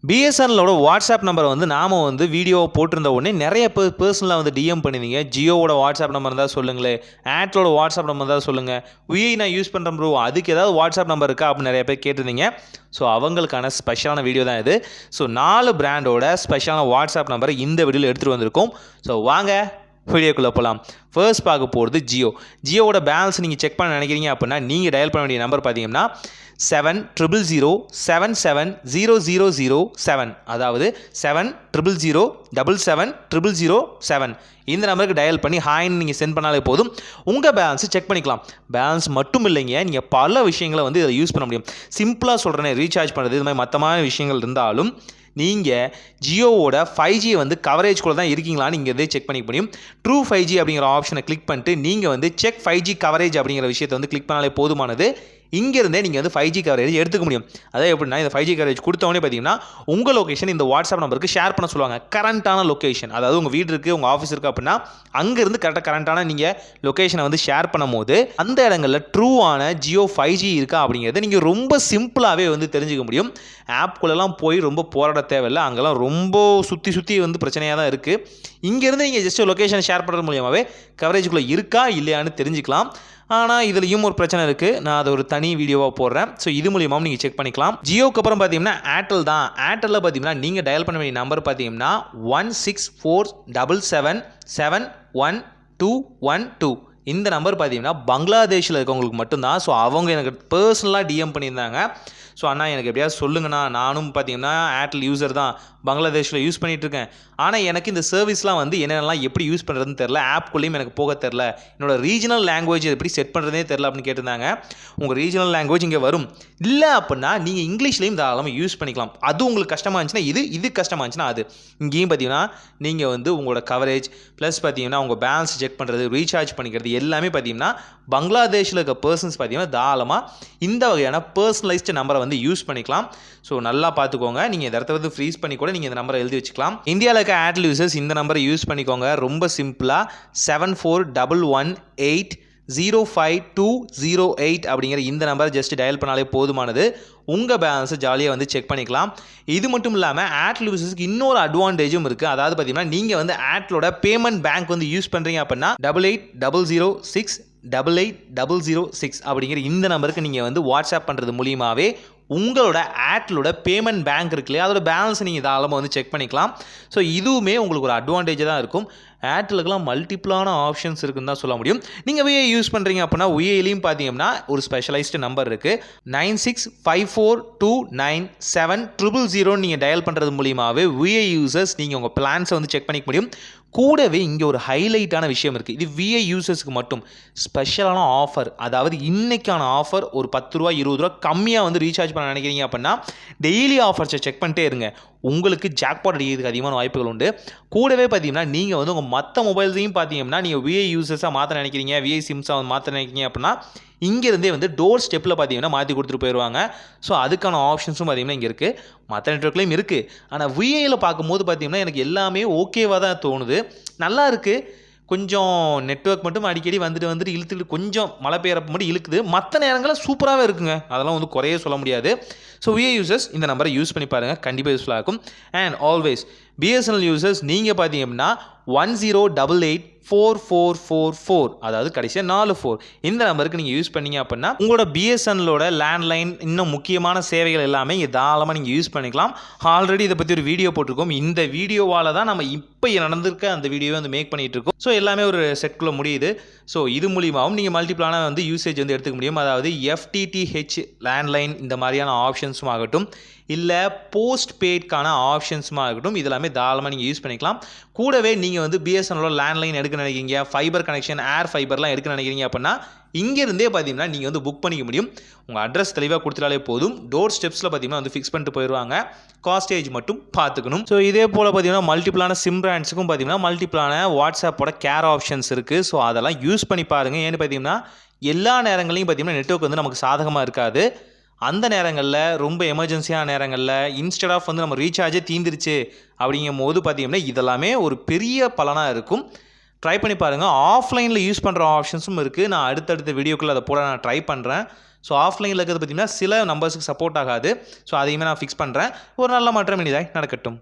பிஎஸ்என்எலோட WhatsApp நம்பரை வந்து நாம் வந்து வீடியோ போட்டிருந்த உடனே நிறைய பர்சனலாக வந்து டிஎம் பண்ணியிருந்தீங்க. ஜியோவோட வாட்ஸ்அப் நம்பர் இருந்தால் சொல்லுங்களேன், ஏர்டெலோட வாட்ஸ்அப் நம்பர் இருந்தால் சொல்லுங்கள், விஐ நான் யூஸ் பண்ணுறேன் ப்ரோ, அதுக்கு ஏதாவது வாட்ஸ்அப் நம்பர் இருக்கா அப்படின்னு நிறைய பேர் கேட்டிருந்தீங்க. ஸோ அவங்களுக்கான ஸ்பெஷலான வீடியோ தான் இது. ஸோ 4 பிராண்டோட ஸ்பெஷலான வாட்ஸ்அப் நம்பரை இந்த வீடியோவில் எடுத்துகிட்டு வந்திருக்கோம். ஸோ வாங்க வீடியோக்குள்ளே போகலாம். ஃபர்ஸ்ட் பார்க்க போகிறது ஜியோவோட பேலன்ஸ் நீங்கள் செக் பண்ண நினைக்கிறீங்க அப்படின்னா நீங்கள் டயல் பண்ண வேண்டிய நம்பர் பார்த்தீங்கன்னா 700077007, அதாவது 700077007. இந்த நம்பருக்கு டயல் பண்ணி ஹாய்ன்னு நீங்கள் சென்ட் பண்ணாலே போதும், உங்கள் பேலன்ஸை செக் பண்ணிக்கலாம். பேலன்ஸ் மட்டும் இல்லைங்க, நீங்கள் பல விஷயங்களை வந்து இதை யூஸ் பண்ண முடியும். சிம்பிளாக சொல்கிறேனே, ரீசார்ஜ் பண்ணுறது இது மாதிரி மற்றமான விஷயங்கள் இருந்தாலும் நீங்கள் ஜியோவோட 5G வந்து கவரேஜ் கூட தான் இருக்கீங்களான்னு நீங்கள் இதே செக் பண்ணிக்க முடியும். ட்ரூ 5G அப்படிங்கிற ஆப்ஷனை கிளிக் பண்ணிட்டு நீங்கள் வந்து செக் 5G கவரேஜ் அப்படிங்கிற விஷயத்தை வந்து கிளிக் பண்ணாலே போதுமானது. இங்கேருந்தே நீங்கள் வந்து 5G கவரேஜ் எடுத்துக்க முடியும். அதாவது எப்படின்னா, இந்த 5G கவரேஜ் கொடுத்தவொடனே பார்த்தீங்கன்னா உங்கள் லொக்கேஷன் இந்த வாட்ஸ்அப் நம்பருக்கு ஷேர் பண்ண சொல்லுவாங்க. கரண்ட்டான லொக்கேஷன், அதாவது உங்கள் வீடு இருக்குது, உங்கள் ஆஃபீஸ் இருக்குது அப்படின்னா அங்கேருந்து கரண்ட்டான நீங்கள் லொக்கேஷனை வந்து ஷேர் பண்ணும் போது அந்த இடங்களில் ட்ரூவான ஜியோ 5G இருக்கா அப்படிங்கிறத நீங்கள் ரொம்ப சிம்பிளாகவே வந்து தெரிஞ்சுக்க முடியும். ஆப்குள்ளெல்லாம் போய் ரொம்ப போராட தேவையில்லை. அங்கெல்லாம் ரொம்ப சுற்றி வந்து பிரச்சனையாக தான் இருக்குது. இங்கேருந்து நீங்கள் ஜஸ்ட் லொக்கேஷன் ஷேர் பண்ணுறது மூலியமாகவே கவரேஜுக்குள்ளே இருக்கா இல்லையான்னு தெரிஞ்சுக்கலாம். ஆனால் இதுலேயும் ஒரு பிரச்சனை இருக்குது, நான் அதை ஒரு தனி வீடியோவாக போடுறேன். ஸோ இது மூலியமாகவும் நீங்கள் செக் பண்ணிக்கலாம். ஜியோக்கு அப்புறம் பார்த்தீங்கன்னா ஏர்டெல் தான். ஏர்டெல்லில் பார்த்தீங்கன்னா நீங்கள் டயல் பண்ண வேண்டிய நம்பர் பார்த்தீங்கன்னா 16477711212. இந்த நம்பர் பார்த்தீங்கன்னா பங்களாதேஷில் இருக்கவங்களுக்கு மட்டும்தான். ஸோ அவங்க எனக்கு பர்சனலாக டிஎம் பண்ணியிருந்தாங்க. ஸோ அண்ணா எனக்கு எப்படியாவது சொல்லுங்கண்ணா, நானும் பார்த்தீங்கன்னா ஏர்டெல் யூசர் தான், பங்களாதேஷில் யூஸ் பண்ணிகிட்ருக்கேன். ஆனால் எனக்கு இந்த சர்வீஸ்லாம் வந்து என்னென்னலாம் எப்படி யூஸ் பண்ணுறதுன்னு தெரில, ஆப்குள்ளேயும் எனக்கு போக தெரில, என்னோடய ரீஜனல் லாங்குவேஜ் எப்படி செட் பண்ணுறதே தெரில அப்படின்னு கேட்டிருந்தாங்க. உங்கள் ரீஜனல் லாங்குவேஜ் இங்கே வரும். இல்லை அப்படின்னா நீங்கள் இங்கிலீஷ்லேயும் தாராளமாக யூஸ் பண்ணிக்கலாம். அது உங்களுக்கு கஷ்டமாக இருந்துச்சுன்னா இது கஷ்டமாக இருந்துச்சுன்னா அது. இங்கேயும் பார்த்தீங்கன்னா நீங்கள் வந்து உங்களோட கவரேஜ் ப்ளஸ் பார்த்தீங்கன்னா உங்கள் பேலன்ஸ் செக் பண்ணுறது, ரீசார்ஜ் பண்ணிக்கிறது எல்லாமே பார்த்தீங்கன்னா பங்களாதேஷில் இருக்க பர்சன்ஸ் பார்த்தீங்கன்னா தாராளமாக இந்த வகையான பர்சனலைஸ்டு நம்பரை வந்து யூஸ் பண்ணிக்கலாம். ஸோ நல்லா பார்த்துக்கோங்க. நீங்கள் இந்த இடத்த வந்து ஃப்ரீஸ் பண்ணி கூட நீங்கள் இந்த நம்பரை எழுதி வச்சுக்கலாம். இந்தியாவில் இருக்க ஏர்டெல் யூசர்ஸ் இந்த நம்பரை யூஸ் பண்ணிக்கோங்க. ரொம்ப சிம்பிளாக 7411805208 அப்படிங்கிற இந்த நம்பரை ஜஸ்ட் டயல் பண்ணாலே போதுமானது. உங்கள் பேலன்ஸை ஜாலியாக வந்து செக் பண்ணிக்கலாம். இது மட்டும் இல்லாமல் ஏர்டெல் யூசர்ஸ்க்கு இன்னொரு அட்வான்டேஜும் இருக்குது. அதாவது பார்த்தீங்கன்னா நீங்கள் வந்து ஏர்டெலோட பேமெண்ட் பேங்க் வந்து யூஸ் பண்ணுறீங்க அப்படின்னா 8800688006 அப்படிங்கிற இந்த நம்பருக்கு நீங்கள் வந்து வாட்ஸ்அப் பண்ணுறது மூலியமாகவே உங்களோட ஏர்டெலோட பேமெண்ட் பேங்க் இருக்கு இல்லையா, அதோட பேலன்ஸ் நீங்கள் தாராளமாக வந்து செக் பண்ணிக்கலாம். ஸோ இதுவுமே உங்களுக்கு ஒரு அட்வான்டேஜ் தான் இருக்கும். ஏர்டெலுக்குலாம் மல்டிபிளான ஆப்ஷன்ஸ் இருக்குன்னு தான் சொல்ல முடியும். நீங்கள் விஐ யூஸ் பண்ணுறீங்க அப்படின்னா விஐலையும் பார்த்தீங்கன்னா ஒரு ஸ்பெஷலைஸ்டு நம்பர் இருக்குது. 9654297000 நீங்கள் டயல் பண்ணுறது மூலியமாகவே விஐ யூசர்ஸ் நீங்கள் உங்கள் பிளான்ஸை வந்து செக் பண்ணிக்க முடியும். கூடவே இங்கே ஒரு ஹைலைட்டான விஷயம் இருக்குது. இது விஐ யூசர்ஸ்க்கு மட்டும் ஸ்பெஷலான ஆஃபர். அதாவது இன்றைக்கான ஆஃபர் ஒரு 10 ரூபா 20 ரூபா கம்மியாக வந்து ரீசார்ஜ் பண்ண நினைக்கிறீங்க அப்படின்னா டெய்லி ஆஃபர்ஸை செக் பண்ணிட்டே இருங்க. உங்களுக்கு ஜாக்பாட் அடிக்கிறதுக்கு அதிகமான வாய்ப்புகள் உண்டு. கூடவே பார்த்தீங்கன்னா நீங்கள் வந்து உங்கள் மற்ற மொபைல்ஸையும் பார்த்தீங்கன்னா நீங்கள் விஐ யூசர்ஸாக மாற்ற நினைக்கிறீங்க, விஐ சிம்ஸாக மாற்ற நினைக்கிறீங்க அப்படின்னா இங்கேருந்தே வந்து டோர் ஸ்டெப்பில் பார்த்தீங்கன்னா மாற்றி கொடுத்துட்டு போயிடுவாங்க. ஸோ அதுக்கான ஆப்ஷன்ஸும் பார்த்தீங்கன்னா இங்கே இருக்குது. மற்ற நெட்வொர்க்லேயும் இருக்குது. ஆனால் விஐயில் பார்க்கும்போது பார்த்தீங்கன்னா எனக்கு எல்லாமே ஓகேவாக தான் தோணுது. நல்லா இருக்குது. கொஞ்சம் நெட்வொர்க் மட்டும் அடிக்கடி வந்துட்டு இழுத்துட்டு கொஞ்சம் மழை பெய்யறப்ப மட்டும் இழுக்குது. மற்ற நேரங்களில் சூப்பராகவே இருக்குங்க. அதெல்லாம் வந்து குறைய சொல்ல முடியாது. ஸோ விஐ யூசர்ஸ் இந்த நம்பரை யூஸ் பண்ணி பாருங்கள், கண்டிப்பாக யூஸ்ஃபுல்லாக இருக்கும். அண்ட் ஆல்வேஸ் பிஎஸ்என்எல் யூசர்ஸ் நீங்கள் பார்த்தீங்கன்னா 10884444, அதாவது கடைசியாக 44 இந்த நம்பருக்கு நீங்கள் யூஸ் பண்ணீங்க அப்படின்னா உங்களோட பிஎஸ்என்எலோட லேண்ட்லைன் இன்னும் முக்கியமான சேவைகள் எல்லாமே தாராளமாக நீங்கள் யூஸ் பண்ணிக்கலாம். ஆல்ரெடி இதை பற்றி ஒரு வீடியோ போட்டிருக்கோம். இந்த வீடியோவால் தான் நம்ம இப்போ நடந்திருக்க அந்த வீடியோவை வந்து மேக் பண்ணிகிட்டு இருக்கோம். ஸோ எல்லாமே ஒரு செட்குள்ளே முடியுது. ஸோ இது மூலியமாகவும் நீங்கள் மல்டிபிளான வந்து யூசேஜ் வந்து எடுத்துக்க முடியும். அதாவது FTTH லேண்ட்லைன் இந்த மாதிரியான ஆப்ஷன்ஸும் ஆகட்டும், இல்லை போஸ்ட் பெய்ட்கான ஆப்ஷன்ஸும் ஆகட்டும், இதெல்லாமே தாராளமாக நீங்கள் யூஸ் பண்ணிக்கலாம். கூடவே நீங்கள் வந்து பிஎஸ்என்எலோட லேண்ட்லைன் எடுக்க நினைக்கிறீங்க, ஃபைபர் கனெக்ஷன், ஏர் ஃபைபர்லாம் எடுக்க நினைக்கிறீங்க அப்படின்னா இங்கேருந்தே பார்த்தீங்கன்னா நீங்கள் வந்து புக் பண்ணிக்க முடியும். உங்கள் அட்ரஸ் தெளிவாக கொடுத்துட்டாலே போதும். டோர் ஸ்டெப்ஸில் பார்த்தீங்கன்னா வந்து ஃபிக்ஸ் பண்ணிட்டு போயிடுவாங்க. காஸ்டேஜ் மட்டும் பார்த்துக்கணும். ஸோ இதே போல் பார்த்தீங்கன்னா மல்டிபிளான சிம் பிராண்ட்ஸுக்கும் பார்த்தீங்கன்னா மல்டிபிளான வாட்ஸ்அப்போட கேர் ஆப்ஷன்ஸ் இருக்குது. ஸோ அதெல்லாம் யூஸ் பண்ணி பாருங்கள். ஏன்னு பார்த்தீங்கன்னா எல்லா நேரங்களையும் பார்த்தீங்கன்னா நெட்வொர்க் வந்து நமக்கு சாதகமாக இருக்காது. அந்த நேரங்களில் ரொம்ப எமர்ஜென்சியான நேரங்களில் இன்ஸ்டெட் ஆஃப் வந்து நம்ம ரீசார்ஜே தீந்துருச்சு அப்படிங்கும் போது பார்த்தீங்கன்னா இதெல்லாமே ஒரு பெரிய பலனாக இருக்கும். ட்ரை பண்ணி பாருங்கள். ஆஃப்லைனில் யூஸ் பண்ணுற ஆப்ஷன்ஸும் இருக்குது. நான் அடுத்தடுத்த வீடியோக்குள்ளே அதை போட நான் ட்ரை பண்ணுறேன். ஸோ ஆஃப்லைனில் இருக்கிறது பார்த்திங்கன்னா சில நம்பர்ஸுக்கு சப்போர்ட் ஆகாது. ஸோ அதையுமே நான் ஃபிக்ஸ் பண்ணுறேன். ஒரு நல்ல மாற்றம் இனிதாய் நடக்கட்டும்.